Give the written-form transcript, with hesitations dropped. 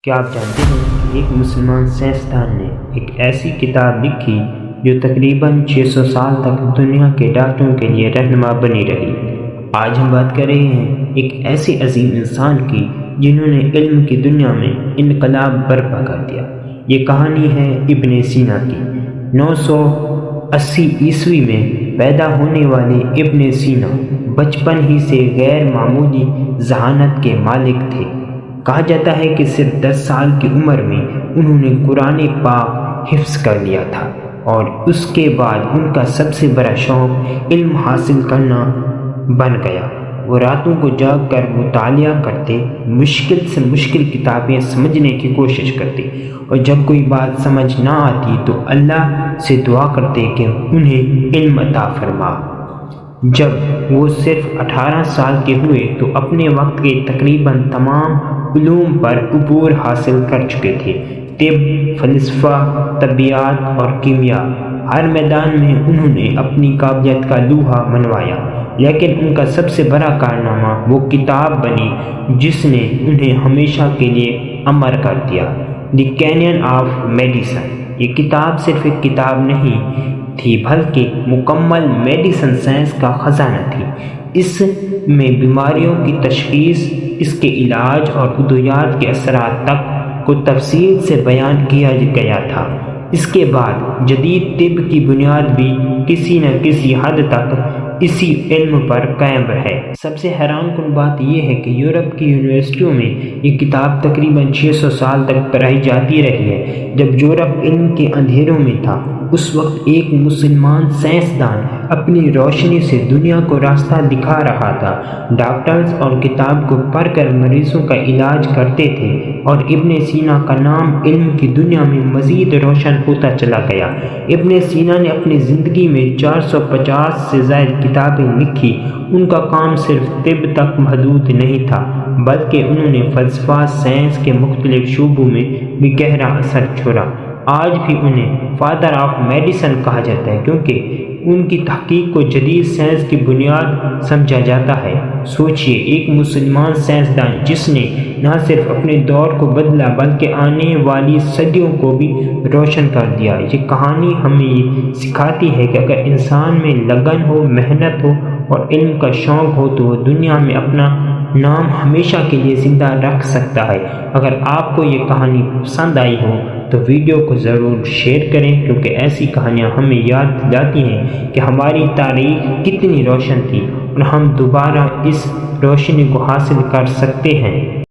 کیا آپ جانتے ہیں کہ ایک مسلمان سائنسدان نے ایک ایسی کتاب لکھی جو تقریباً 600 سال تک دنیا کے ڈاکٹروں کے لیے رہنما بنی رہی؟ آج ہم بات کر رہے ہیں ایک ایسے عظیم انسان کی جنہوں نے علم کی دنیا میں انقلاب برپا کر دیا۔ یہ کہانی ہے ابن سینا کی۔ 980 عیسوی میں پیدا ہونے والے ابن سینا بچپن ہی سے غیر معمولی ذہانت کے مالک تھے۔ کہا جاتا ہے کہ صرف 10 سال کی عمر میں انہوں نے قرآن پاک حفظ کر لیا تھا، اور اس کے بعد ان کا سب سے بڑا شوق علم حاصل کرنا بن گیا۔ وہ راتوں کو جاگ کر مطالعہ کرتے، مشکل سے مشکل کتابیں سمجھنے کی کوشش کرتے، اور جب کوئی بات سمجھ نہ آتی تو اللہ سے دعا کرتے کہ انہیں علم عطا فرما۔ جب وہ صرف 18 سال کے ہوئے تو اپنے وقت کے تقریباً تمام علوم پر عبور حاصل کر چکے تھے۔ طب، فلسفہ، طبیعیات اور کیمیا، ہر میدان میں انہوں نے اپنی قابلیت کا لوہا منوایا۔ لیکن ان کا سب سے بڑا کارنامہ وہ کتاب بنی جس نے انہیں ہمیشہ کے لیے امر کر دیا، دی کینین آف میڈیسن۔ یہ کتاب صرف ایک کتاب نہیں تھی بلکہ مکمل میڈیسن سائنس کا خزانہ تھی۔ اس میں بیماریوں کی تشخیص، اس کے علاج اور ادویات کے اثرات تک کو تفصیل سے بیان کیا گیا تھا۔ اس کے بعد جدید طب کی بنیاد بھی کسی نہ کسی حد تک اسی علم پر قائم ہے۔ سب سے حیران کن بات یہ ہے کہ یورپ کی یونیورسٹیوں میں یہ کتاب تقریباً 600 سال تک پڑھائی جاتی رہی ہے۔ جب یورپ علم کے اندھیروں میں تھا، اس وقت ایک مسلمان سائنسدان اپنی روشنی سے دنیا کو راستہ دکھا رہا تھا۔ ڈاکٹرز اور کتاب کو پڑھ کر مریضوں کا علاج کرتے تھے، اور ابن سینا کا نام علم کی دنیا میں مزید روشن ہوتا چلا گیا۔ ابن سینا نے اپنی زندگی میں 450 سے زائد کتابیں لکھی۔ ان کا کام صرف طب تک محدود نہیں تھا، بلکہ انہوں نے فلسفہ، سائنس کے مختلف شعبوں میں بھی گہرا اثر چھوڑا۔ آج بھی انہیں فادر آف میڈیسن کہا جاتا ہے، کیونکہ ان کی تحقیق کو جدید سائنس کی بنیاد سمجھا جاتا ہے۔ سوچئے، ایک مسلمان سائنسدان جس نے نہ صرف اپنے دور کو بدلا بلکہ آنے والی صدیوں کو بھی روشن کر دیا۔ یہ کہانی ہمیں یہ سکھاتی ہے کہ اگر انسان میں لگن ہو، محنت ہو اور علم کا شوق ہو تو وہ دنیا میں اپنا نام ہمیشہ کے لیے زندہ رکھ سکتا ہے۔ اگر آپ کو یہ کہانی پسند آئی ہو تو ویڈیو کو ضرور شیئر کریں، کیونکہ ایسی کہانیاں ہمیں یاد دلاتی ہیں کہ ہماری تاریخ کتنی روشن تھی اور ہم دوبارہ اس روشنی کو حاصل کر سکتے ہیں۔